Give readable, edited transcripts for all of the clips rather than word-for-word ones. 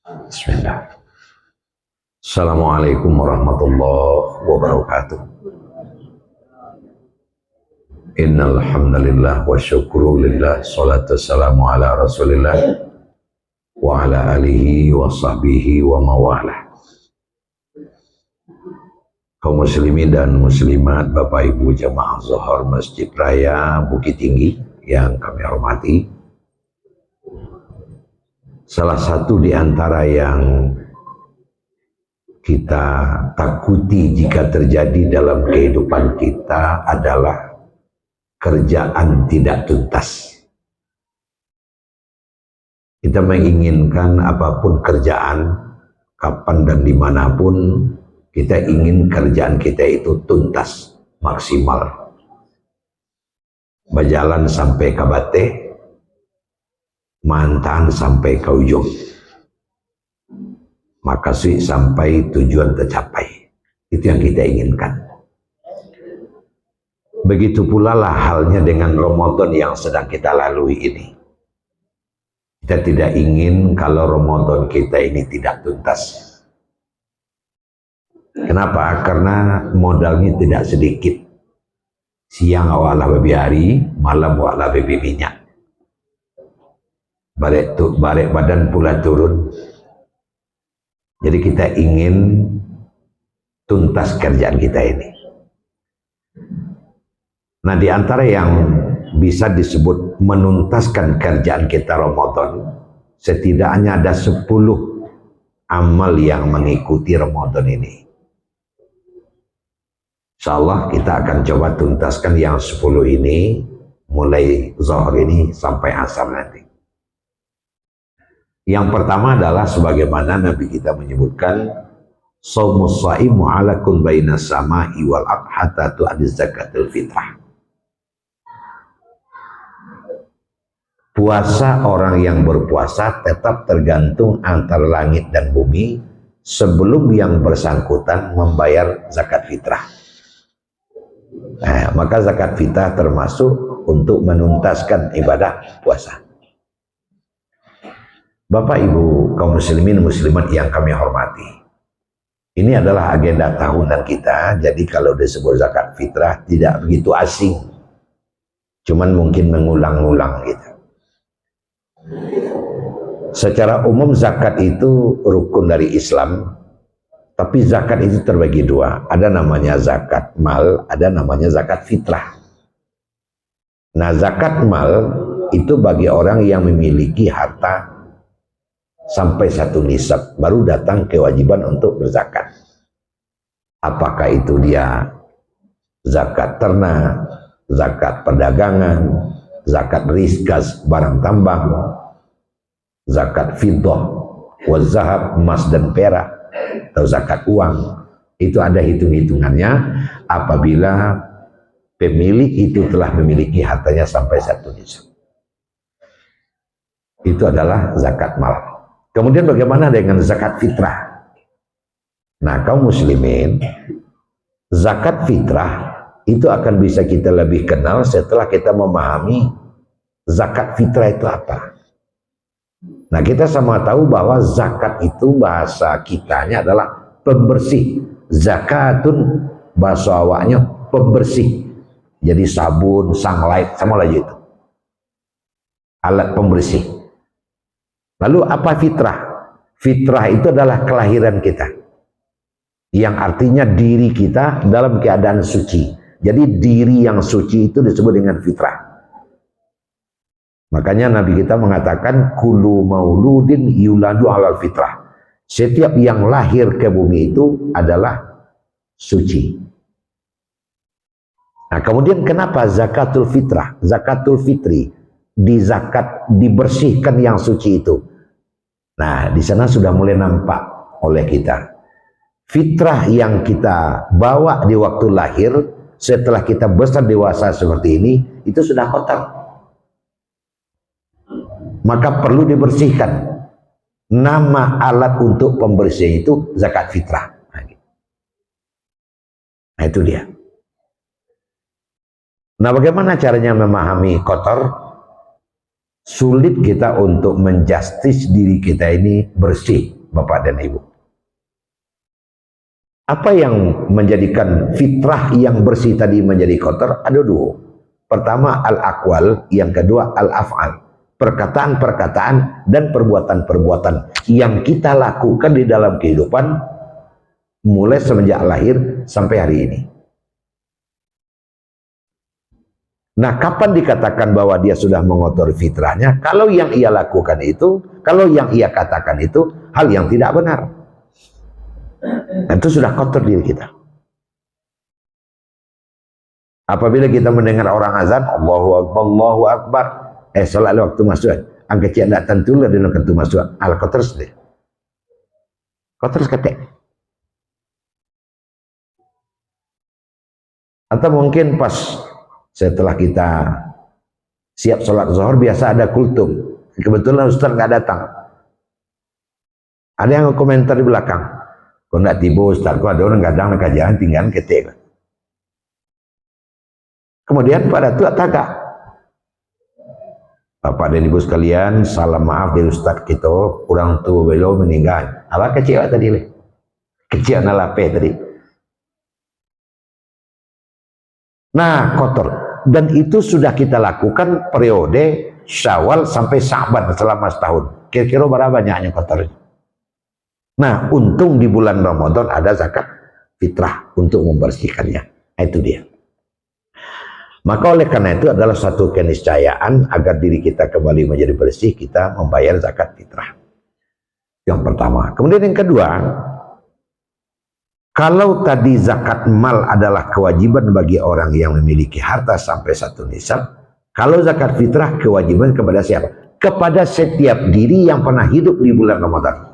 Bismillah. Assalamualaikum warahmatullahi wabarakatuh. Innal hamdalillah wa syukru lillah, salatu wassalamu ala Rasulillah wa ala alihi wa sahbihi wa mawalah. Kaum muslimin dan muslimat, Bapak Ibu jamaah Zuhur Masjid Raya Bukit Tinggi yang kami hormati. Salah satu di antara yang kita takuti jika terjadi dalam kehidupan kita adalah kerjaan tidak tuntas. Kita menginginkan apapun kerjaan, kapan dan dimanapun, kita ingin kerjaan kita itu tuntas, maksimal. Berjalan sampai ke bate, mantan sampai ke ujung. Makasih sampai tujuan tercapai. Itu yang kita inginkan. Begitu pula lah halnya dengan Ramadan yang sedang kita lalui ini. Kita tidak ingin kalau Ramadan kita ini tidak tuntas. Kenapa? Karena modalnya tidak sedikit. Siang awalnya bebi hari, malam awalnya bebi minyak. Balik badan pula turun. Jadi kita ingin tuntas kerjaan kita ini. Nah, di antara yang bisa disebut menuntaskan kerjaan kita Ramadan, setidaknya ada 10 amal yang mengikuti Ramadan ini. Insyaallah kita akan coba tuntaskan yang 10 ini, mulai zuhur ini sampai asar nanti. Yang pertama adalah sebagaimana Nabi kita menyebutkan, shaumus shaimu alakun bainas sama'i wal ardh hatta tu'addi zakatul fitrah. Puasa orang yang berpuasa tetap tergantung antara langit dan bumi sebelum yang bersangkutan membayar zakat fitrah. Maka zakat fitrah termasuk untuk menuntaskan ibadah puasa. Bapak Ibu kaum muslimin muslimat yang kami hormati, ini adalah agenda tahunan kita. Jadi kalau disebut zakat fitrah tidak begitu asing, cuman mungkin mengulang-ulang gitu. Secara umum zakat itu rukun dari Islam, tapi zakat itu terbagi dua. Ada namanya zakat mal, ada namanya zakat fitrah. Nah, zakat mal itu bagi orang yang memiliki harta sampai 1 nisab, baru datang kewajiban untuk berzakat. Apakah itu dia zakat ternak, zakat perdagangan, zakat rizkas barang tambang, zakat fiddah, wazahab emas dan perak, atau zakat uang. Itu ada hitung-hitungannya apabila pemilik itu telah memiliki hartanya sampai 1 nisab. Itu adalah zakat mal. Kemudian bagaimana dengan zakat fitrah? Nah, kaum muslimin, zakat fitrah itu akan bisa kita lebih kenal setelah kita memahami zakat fitrah itu apa. Nah, kita sama tahu bahwa zakat itu bahasa kitanya adalah pembersih. Zakatun bahasa awaknya pembersih. Jadi sabun, sunlight, sama lagi itu. Alat pembersih. Lalu apa fitrah? Fitrah itu adalah kelahiran kita. Yang artinya diri kita dalam keadaan suci. Jadi diri yang suci itu disebut dengan fitrah. Makanya Nabi kita mengatakan kullu mauludin yuladu alal fitrah. Setiap yang lahir ke bumi itu adalah suci. Nah, kemudian kenapa zakatul fitrah, zakatul fitri, di zakat dibersihkan yang suci itu? Nah, di sana sudah mulai nampak oleh kita. Fitrah yang kita bawa di waktu lahir, setelah kita besar dewasa seperti ini, itu sudah kotor. Maka perlu dibersihkan. Nama alat untuk pembersih itu zakat fitrah. Nah, itu dia. Nah, bagaimana caranya memahami kotor? Sulit kita untuk menjustis diri kita ini bersih. Bapak dan Ibu. Apa yang menjadikan fitrah yang bersih tadi menjadi kotor? Ada dua. Pertama al-aqwal, yang kedua al-af'al. Perkataan-perkataan dan perbuatan-perbuatan yang kita lakukan di dalam kehidupan mulai semenjak lahir sampai hari ini. Nah, kapan dikatakan bahwa dia sudah mengotori fitrahnya? Kalau yang ia lakukan itu, kalau yang ia katakan itu hal yang tidak benar. Itu sudah kotor diri kita. Apabila kita mendengar orang azan, Allahu Akbar, Allahu Akbar, salat waktu masuk, angkat cik tak tentu lah dengan tentu masuk, ala kotor sedih. Kotor seketik. Atau mungkin pas setelah kita siap sholat zuhur, biasa ada kultum. Kebetulan Ustaz nggak datang. Ada yang komentar di belakang. Kau nggak tiba Ustaz, kau ada orang kadang nak kajian tinggal ketik. Kemudian pada tu tagak. Bapak dan Ibu sekalian, salam maaf dari Ustaz kita, orang tua beliau meninggal. Apa kecil tadi le? Kecil nalape tadi. Nah, kotor. Dan itu sudah kita lakukan periode Syawal sampai Sa'ban selama setahun. Kira-kira berapa banyaknya kotornya? Nah, untung di bulan Ramadan ada zakat fitrah untuk membersihkannya. Itu dia. Maka oleh karena itu adalah satu keniscayaan agar diri kita kembali menjadi bersih, kita membayar zakat fitrah. Yang pertama. Kemudian yang kedua, kalau tadi zakat mal adalah kewajiban bagi orang yang memiliki harta sampai satu nisab, kalau zakat fitrah kewajiban kepada siapa? Kepada setiap diri yang pernah hidup di bulan Ramadan.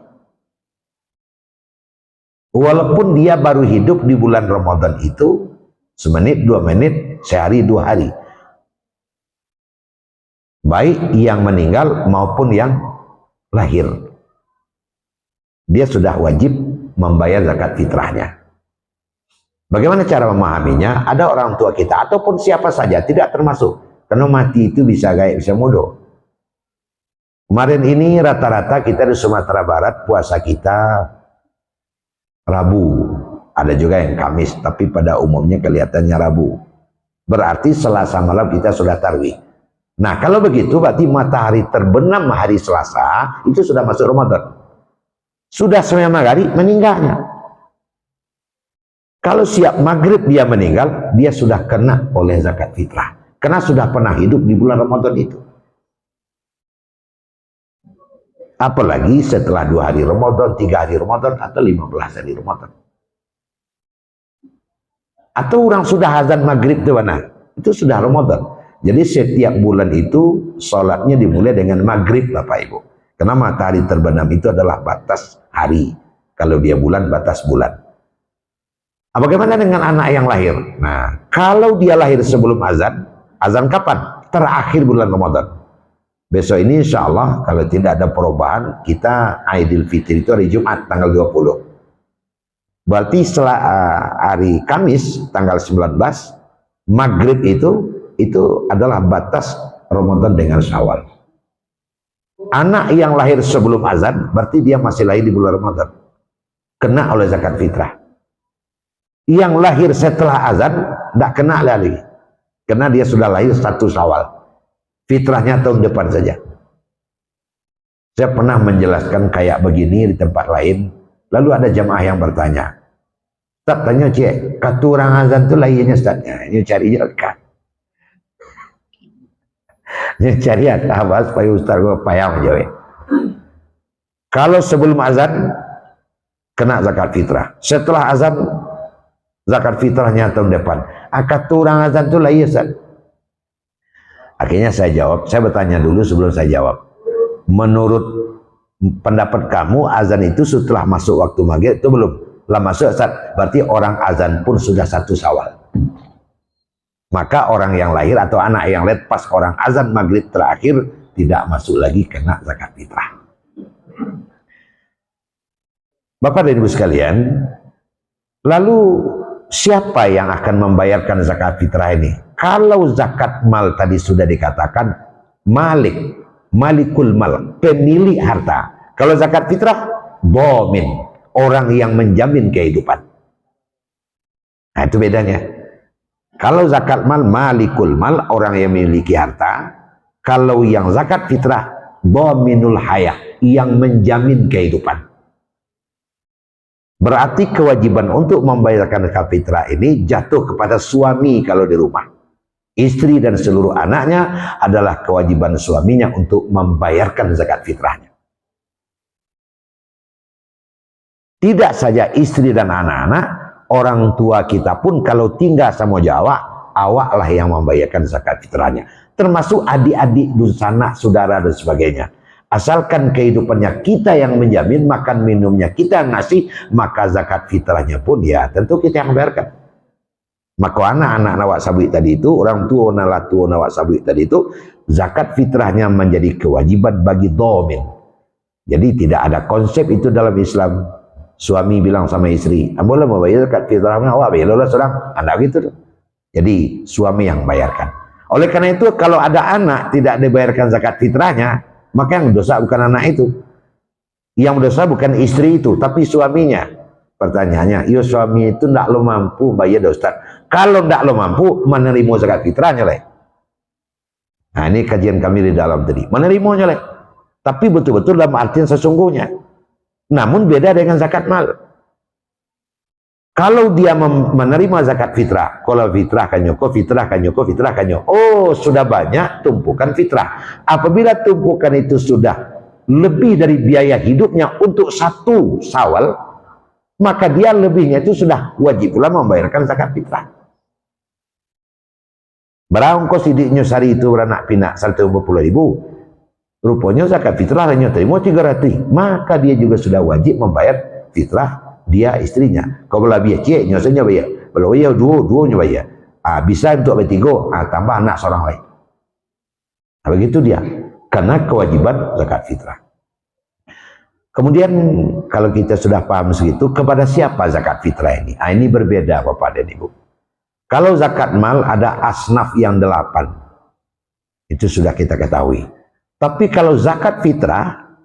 Walaupun dia baru hidup di bulan Ramadan itu semenit, 2 menit, sehari, 2 hari. Baik yang meninggal maupun yang lahir. Dia sudah wajib membayar zakat fitrahnya. Bagaimana cara memahaminya? Ada orang tua kita ataupun siapa saja tidak termasuk. Karena mati itu bisa gaib, bisa mudo. Kemarin ini rata-rata kita di Sumatera Barat puasa kita Rabu, ada juga yang Kamis, tapi pada umumnya kelihatannya Rabu. Berarti Selasa malam kita sudah tarawih. Nah, kalau begitu berarti matahari terbenam hari Selasa itu sudah masuk Ramadan. Sudah semua maghrib meninggalnya. Kalau siap maghrib dia meninggal, dia sudah kena oleh zakat fitrah. Karena sudah pernah hidup di bulan Ramadan itu. Apalagi setelah 2 hari Ramadan, 3 hari Ramadan, atau 15 hari Ramadan. Atau orang sudah azan maghrib itu mana? Itu sudah Ramadan. Jadi setiap bulan itu sholatnya dimulai dengan maghrib Bapak Ibu. Karena matahari terbenam itu adalah batas hari. Kalau dia bulan, batas bulan. Bagaimana dengan anak yang lahir? Nah, kalau dia lahir sebelum azan, azan kapan? Terakhir bulan Ramadan. Besok ini insya Allah kalau tidak ada perubahan, kita Aidil Fitri itu hari Jumat tanggal 20. Berarti setelah hari Kamis tanggal 19, maghrib itu adalah batas Ramadan dengan Syawal. Anak yang lahir sebelum azan, berarti dia masih lahir di bulan Ramadan. Kena oleh zakat fitrah. Yang lahir setelah azan, tidak kena lagi. Karena dia sudah lahir 1 Syawal. Fitrahnya tahun depan saja. Saya pernah menjelaskan kayak begini di tempat lain. Lalu ada jamaah yang bertanya, Ustaz tanya cik, kata orang azan itu lahirnya Ustaznya. Ini cari kan. Ini cari apa supaya Ustaz gue payah jawab. Kalau sebelum azan kena zakat fitrah. Setelah azan zakat fitrahnya tahun depan. Kata orang azan itu lahir Ustaz. Akhirnya saya jawab, saya bertanya dulu sebelum saya jawab. Menurut pendapat kamu, azan itu setelah masuk waktu maghrib itu belum? Lah masuk Ustaz, berarti orang azan pun sudah 1 Syawal. Maka orang yang lahir atau anak yang lahir pas orang azan maghrib terakhir tidak masuk lagi kena zakat fitrah. Bapak dan Ibu sekalian, lalu siapa yang akan membayarkan zakat fitrah ini? Kalau zakat mal tadi sudah dikatakan malikul mal, pemilik harta. Kalau zakat fitrah Dhamin, orang yang menjamin kehidupan. Nah, itu bedanya. Kalau zakat mal, malikul mal, orang yang memiliki harta. Kalau yang zakat fitrah, dhaminul hayah, yang menjamin kehidupan. Berarti kewajiban untuk membayarkan zakat fitrah ini jatuh kepada suami kalau di rumah. Istri dan seluruh anaknya adalah kewajiban suaminya untuk membayarkan zakat fitrahnya. Tidak saja istri dan anak-anak, orang tua kita pun kalau tinggal sama Jawa, awaklah yang membayarkan zakat fitrahnya. Termasuk adik-adik, sanak, saudara dan sebagainya. Asalkan kehidupannya kita yang menjamin, makan minumnya kita yang ngasih, maka zakat fitrahnya pun ya tentu kita yang membayarkan. Maka anak-anak nawak sabui tadi itu, orang tua nawak sabui tadi itu, zakat fitrahnya menjadi kewajiban bagi dhamin. Jadi tidak ada konsep itu dalam Islam. Suami bilang sama istri, boleh membayar zakat fitrahnya, awak bayar seorang anak gitu. Jadi suami yang bayarkan. Oleh karena itu kalau ada anak tidak dibayarkan zakat fitrahnya, maka yang dosa bukan anak itu. Yang dosa bukan istri itu, tapi suaminya. Pertanyaannya, ya suami itu tidak lo mampu bayar Ustaz. Kalau tidak lo mampu menerima zakat fitrahnya leh. Nah ini kajian kami di dalam tadi. Menerimanya leh. Tapi betul-betul dalam artian sesungguhnya. Namun beda dengan zakat mal. Kalau dia menerima zakat fitrah, kalau fitrah kan nyoko, fitrah kan nyoko, fitrah kan nyoko. Oh, sudah banyak tumpukan fitrah. Apabila tumpukan itu sudah lebih dari biaya hidupnya untuk satu Syawal, maka dia lebihnya itu sudah wajib pula membayarkan zakat fitrah. Berapa ongkos sidiknya sehari itu beranak pinak 150.000. Rupanya zakat fitrah hanya terima 300, maka dia juga sudah wajib membayar fitrah dia istrinya. Kalau lebih cek nyosanya bayar, kalau bayar dua-duanya bayar. Bisa untuk bertiga, tambah anak seorang lain. Begitu dia, karena kewajiban zakat fitrah. Kemudian kalau kita sudah paham segitu, kepada siapa zakat fitrah ini? Ini berbeda Bapak dan Ibu. Kalau zakat mal ada asnaf yang 8, itu sudah kita ketahui. Tapi kalau zakat fitrah,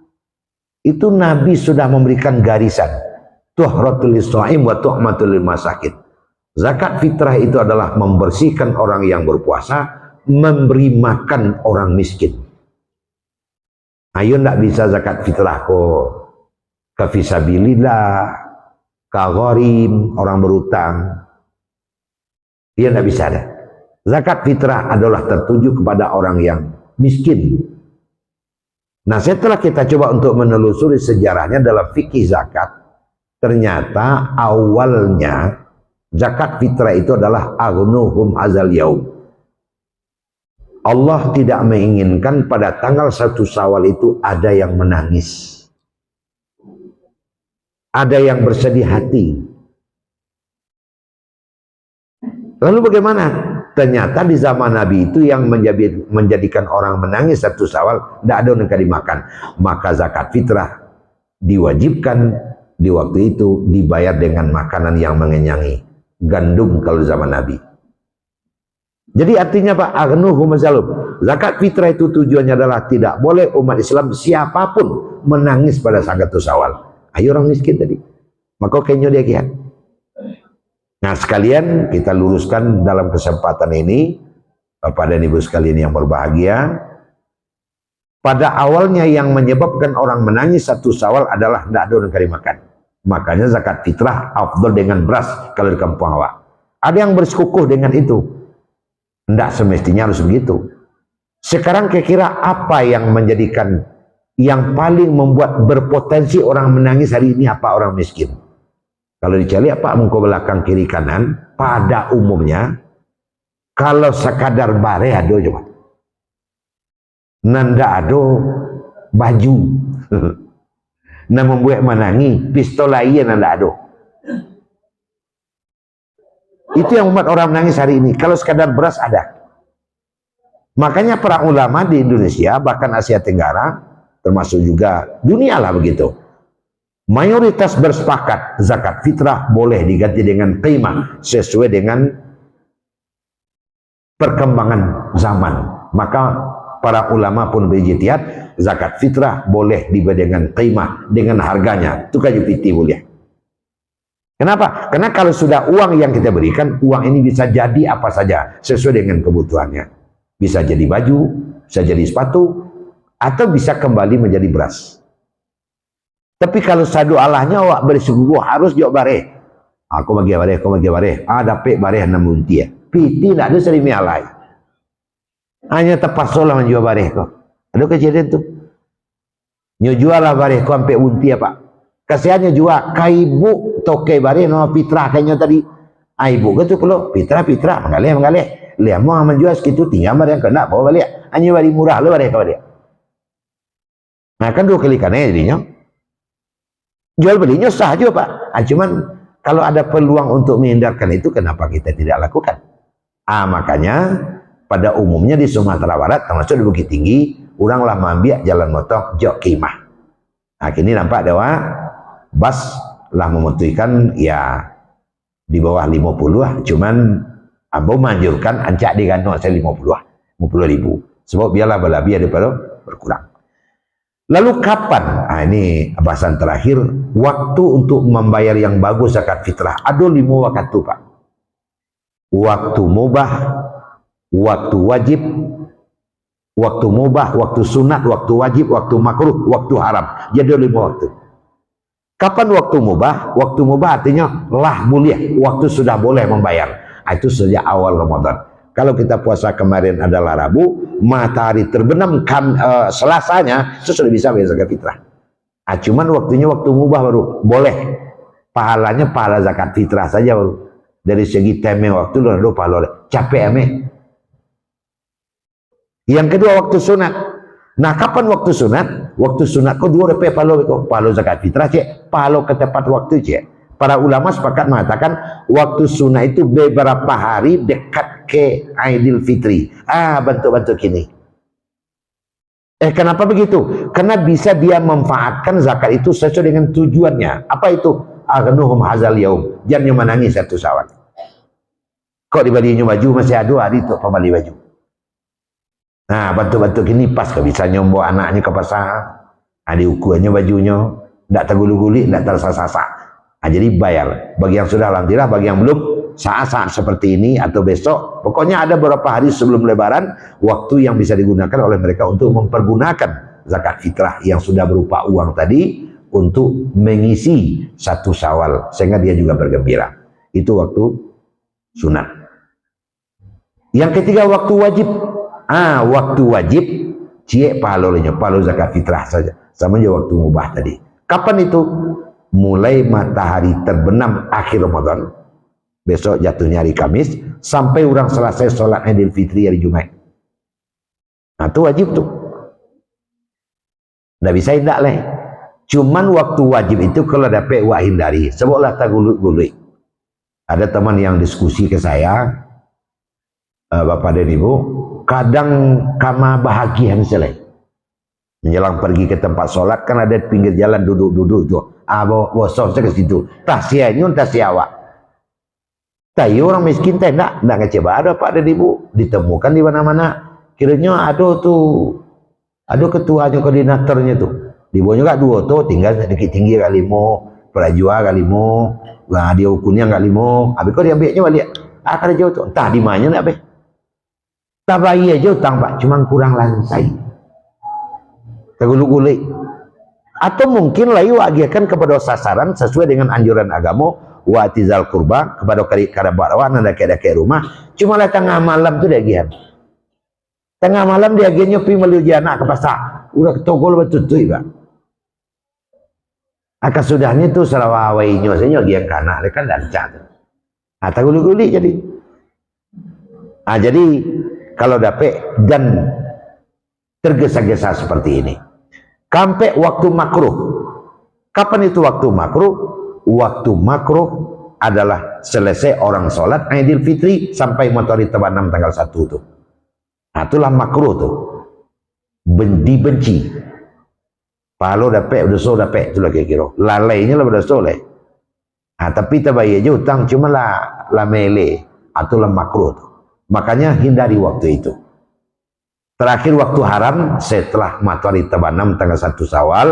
itu Nabi sudah memberikan garisan. Tuhratul lisa'im wa tuhmatul masakin. Zakat fitrah itu adalah membersihkan orang yang berpuasa, memberi makan orang miskin. Ayo ndak bisa zakat fitrah kok ke fisabilillah, ke gharim, orang berutang. Dia ndak bisa ada. Zakat fitrah adalah tertuju kepada orang yang miskin. Nah, setelah kita coba untuk menelusuri sejarahnya dalam fikih zakat, ternyata awalnya zakat fitrah itu adalah aghnuhum azal yaum. Allah tidak menginginkan pada tanggal 1 Syawal itu ada yang menangis, ada yang bersedih hati. Lalu bagaimana? Ternyata di zaman Nabi itu yang menjadikan orang menangis 1 Syawal tidak ada yang dimakan. Maka zakat fitrah diwajibkan di waktu itu dibayar dengan makanan yang mengenyangi. Gandum kalau zaman Nabi. Jadi artinya Pak, aghnuhum azalum. Zakat fitrah itu tujuannya adalah tidak boleh umat Islam siapapun menangis pada 1 Syawal. Ayo orang miskin tadi. Maka kayaknya dia kiat. Nah sekalian kita luruskan dalam kesempatan ini, Bapak dan Ibu sekalian yang berbahagia, pada awalnya yang menyebabkan orang menangis 1 Syawal adalah tidak ada orang kari makan. Makanya zakat fitrah afdol dengan beras kalau di kampung awak. Ada yang bersekukuh dengan itu. Tidak semestinya harus begitu. Sekarang kira-kira apa yang menjadikan, yang paling membuat berpotensi orang menangis hari ini apa? Orang miskin. Kalau dicari apa muka belakang kiri kanan, pada umumnya kalau sekadar bare ado coba. Nanda ado baju. Nah membuat menangi pistol lain nanda ado. Itu yang membuat orang menangis hari ini. Kalau sekadar beras ada. Makanya para ulama di Indonesia bahkan Asia Tenggara termasuk juga dunia lah begitu. Mayoritas bersepakat zakat fitrah boleh diganti dengan qimah sesuai dengan perkembangan zaman. Maka para ulama pun berijtihad, zakat fitrah boleh diberi dengan qimah, dengan harganya. Itu kayu piti boleh. Kenapa? Karena kalau sudah uang yang kita berikan, uang ini bisa jadi apa saja sesuai dengan kebutuhannya. Bisa jadi baju, bisa jadi sepatu, atau bisa kembali menjadi beras. Tapi kalau sadu Allahnya awak bersungguh harus jauh bareh. Aku bagi bareh. Dapat bareh 6 unti ya. Piti tak ada serimi alai. Hanya terpaksa lah menjual bareh kau. Ada kejadian tu. Nyo jual lah bareh kau sampai unti ya pak. Kasihannya jual kaibu toke bareh nama fitrah kayaknya tadi. Ibu ke tu perlu fitrah mengalih. Lihat mau menjual segitu tinggal bareh kena bawa balik. Hanya bari murah lo bareh kau dia. Nah kan 2 kali kan jadinya. Jual belinya sah juga pak. Cuman kalau ada peluang untuk menghindarkan itu, kenapa kita tidak lakukan? Makanya pada umumnya di Sumatera Barat, termasuk di Bukit Tinggi, oranglah mengambil jalan motor jok qimah. Nah kini nampak dewa bas lah memutuskan ya di bawah 50 lah. Cuman ambo manjurkan ancak digantung saya 50 ribu. Sebab biarlah berlebih daripada berkurang. Lalu kapan? Ini bahasan terakhir. Waktu untuk membayar yang bagus zakat fitrah. Ada 5 waktu pak. Waktu mubah, waktu wajib, waktu mubah, waktu sunat, waktu wajib, waktu makruh, waktu haram. Jadi 5 waktu. Kapan waktu mubah? Waktu mubah artinya lah boleh. Waktu sudah boleh membayar. Itu sejak awal Ramadan. Kalau kita puasa kemarin adalah Rabu, matahari terbenam Selasanya, itu sudah bisa bayar zakat fitrah. Cuman waktunya waktu mubah baru boleh. Pahalanya pahala zakat fitrah saja baru. Dari segi time waktu lu pahala capek ame. Yang kedua waktu sunat. Nah kapan waktu sunat? Waktu sunat kau 2 rupiah pahala zakat fitrah cek. Pahala ke tepat waktu cek. Para ulama sepakat mengatakan waktu sunnah itu beberapa hari dekat ke Aidil Fitri. Bentuk-bentuk ini. Kenapa begitu? Karena bisa dia memanfaatkan zakat itu sesuai dengan tujuannya. Apa itu? Aghnuhum hazal yaum. Jangan menangis 1 Syawal. Kok dibalinya baju masih ada hari itu pembali baju. Nah, bentuk-bentuk ini pas ke bisa nyombo anaknya ke pasar. Ada ukurannya bajunya, tidak tergulu-guli, tidak tersasa-sasa. Jadi bayar. Bagi yang sudah alhamdulillah, bagi yang belum saat-saat seperti ini atau besok, pokoknya ada beberapa hari sebelum lebaran waktu yang bisa digunakan oleh mereka untuk mempergunakan zakat fitrah yang sudah berupa uang tadi untuk mengisi 1 Syawal sehingga dia juga bergembira. Itu waktu sunat. Yang ketiga waktu wajib. Waktu wajib cie pahalanya pahala zakat fitrah saja sama aja waktu mubah tadi. Kapan itu? Mulai matahari terbenam akhir Ramadan, besok jatuhnya hari Kamis, sampai orang selesai sholat Idul Fitri hari Jumat. Nah itu wajib tuh. Nggak bisa hindak lah. Cuman waktu wajib itu kalau dapat wah hindari. Sebablah tak gulut-gulut. Ada teman yang diskusi ke saya, Bapak dan Ibu, kadang kama bahagia misalnya. Menjelang pergi ke tempat sholat kan ada pinggir jalan duduk-duduk tuh. Bosok saya ke situ. Tasianya awak. Tapi orang miskin teh enggak ngecewa ada Pak dan Ibu. Ditemukan di mana-mana. Kiranya ada tuh. Ada ketuanya koordinatornya tuh. Di bawahnya enggak 2 tuh, tinggal sedikit tinggi kali 5, perajua kali 5. Nah, dia ukurnya enggak 5. Habis kok diambilnya balik. Kada jauh tuh. Entah di mana enggak be. Tak bayi aja utang Pak, cuma kurang lansai. Terguluk-gulik. Atau mungkin layu agiakan kepada sasaran sesuai dengan anjuran agama wa atizal kurba kepada karabawan dan dake-dake rumah. Cuma lah tengah malam tu dia agian. Tengah malam dia agiannya pergi meluji anak ke pasar. Udah ketogol betul tu Pak. Akan sudahnya tu sarawawainya saja agian kanak dia kan lancar. Terguluk-gulik jadi. Jadi kalau dapat dan tergesa-gesa seperti ini. Sampai waktu makruh. Kapan itu waktu makruh? Waktu makruh adalah selesai orang sholat Idul Fitri sampai matahari terbenam tanggal 1 tuh. Nah, itulah makruh tuh. Dibenci. Palo dapat, udah so dapat, itulah kira-kira. Lalainya lah udah so leh. Tapi terbayar aja utang cuma lah mele. Itulah makruh tuh. Makanya hindari waktu itu. Terakhir waktu haram setelah matahari terbenam tanggal 1 Syawal,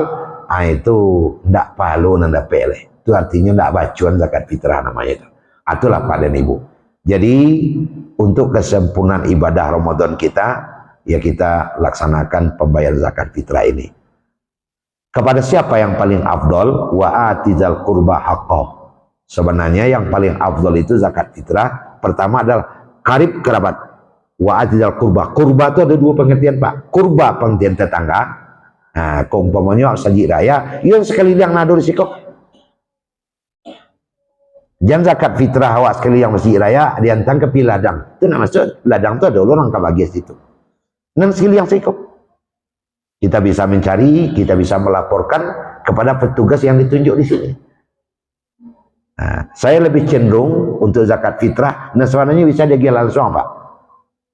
itu ndak palu nanda pele. Itu artinya ndak bacuan zakat fitrah namanya itu. Itulah Pak dan Ibu. Jadi untuk kesempurnaan ibadah Ramadan kita, ya kita laksanakan pembayaran zakat fitrah ini. Kepada siapa yang paling afdol? Wa atizal qurba haqqah. Sebenarnya yang paling afdol itu zakat fitrah. Pertama adalah karib kerabat. Wa atizal qurba. Qurba itu ada dua pengertian Pak. Qurba pengertian tetangga. Nah, umpamanya saji raya, yang sekali yang nadur sikok. Jangan zakat fitrah awak sekali yang masjid raya diantang ke ladang. Itu nak maksud ladang itu ada orang kabagi situ. Dan sekali yang sikok. Kita bisa mencari, kita bisa melaporkan kepada petugas yang ditunjuk di sini. Nah, saya lebih cenderung untuk zakat fitrah, nah sebenarnya bisa dia langsung Pak.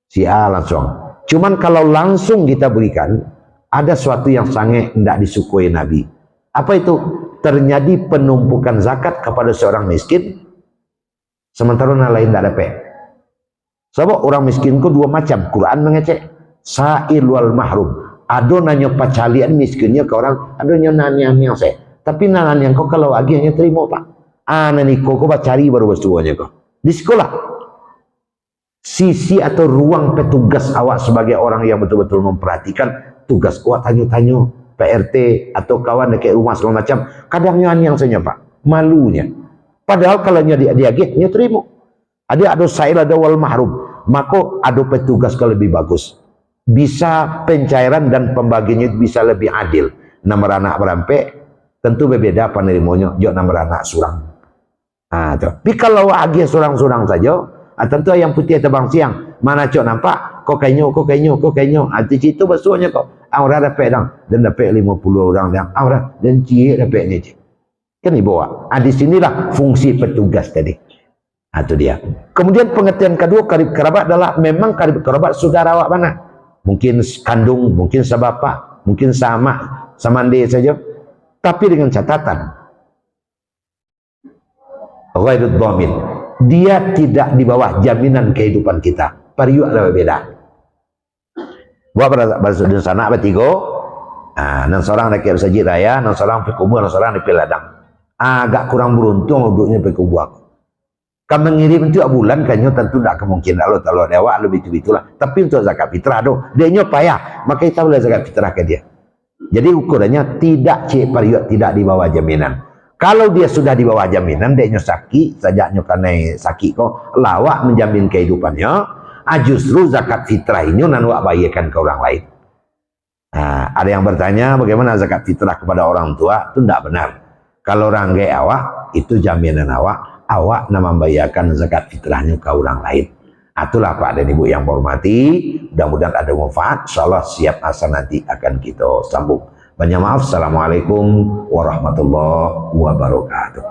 Si A langsung. Cuman kalau langsung kita berikan, ada sesuatu yang sangat tidak disukui Nabi. Apa itu? Terjadi penumpukan zakat kepada seorang miskin, sementara orang lain tidak dapat. Sebab orang miskin itu dua macam. Quran mengecek sa'il wal mahrum. Ada nanya pacalian miskinnya ke orang, ada nanya yang saya. Tapi nanya yang kau kalau lagi hanya terima Pak. Nani kau cari baru bersuanya kau. Di sekolah. Sisi atau ruang petugas awak sebagai orang yang betul-betul memperhatikan tugas kuat tanya-tanya PRT atau kawan dekat rumah segala macam. Kadangnya yang saya Pak, malunya. Padahal kalau dia dia terima. Ada sa'il ada wal mahrum. Maka ada petugas kalau lebih bagus. Bisa pencairan dan pembagiannya bisa lebih adil. Nomor anak berampe tentu berbeda penerimanya jok nomor anak surang. Tapi kalau agih surang-surang saja, tentu yang putih terbang siang mana cok nampak kok kayaknya di situ basuhnya kok orang dapat dan dapat 50 orang yang orang dan cie dapatnya kan dibawa. Di sinilah fungsi petugas tadi. Itu dia. Kemudian pengertian kedua karib kerabat adalah memang karib kerabat saudara awak mana? Mungkin kandung, mungkin sebapak, mungkin sama dia saja. Tapi dengan catatan ghairud dhamin. Dia tidak di bawah jaminan kehidupan kita. Periuk lebih beda. Buat bahasa di sana bertiga. Nang seorang nak saji raya, nang seorang pergi kubur, nang seorang di ladang. Agak kurang beruntung duduknya pergi kubur aku. Kamu mengirim itu bulan kayaknya tentu tidak kemungkinan kalau dewa lebih itulah. Tapi untuk zakat fitrah dia payah, maka kita boleh zakat fitrah ke dia. Jadi ukurannya tidak periuk tidak di bawah jaminan. Kalau dia sudah di bawah jaminan, dia sakit, sajaknya karena sakit kok, lawak menjamin kehidupannya, justru zakat fitrah ini nan wak bagikan ke orang lain. Ada yang bertanya bagaimana zakat fitrah kepada orang tua, itu tidak benar. Kalau orang gay awak, itu jaminan awak nama membayarkan zakat fitrahnya ke orang lain. Itulah Pak dan Ibu yang hormati, mudah-mudahan ada manfaat, insyaallah siap asa nanti akan kita sambung. Banyak maaf. Assalamualaikum warahmatullahi wabarakatuh.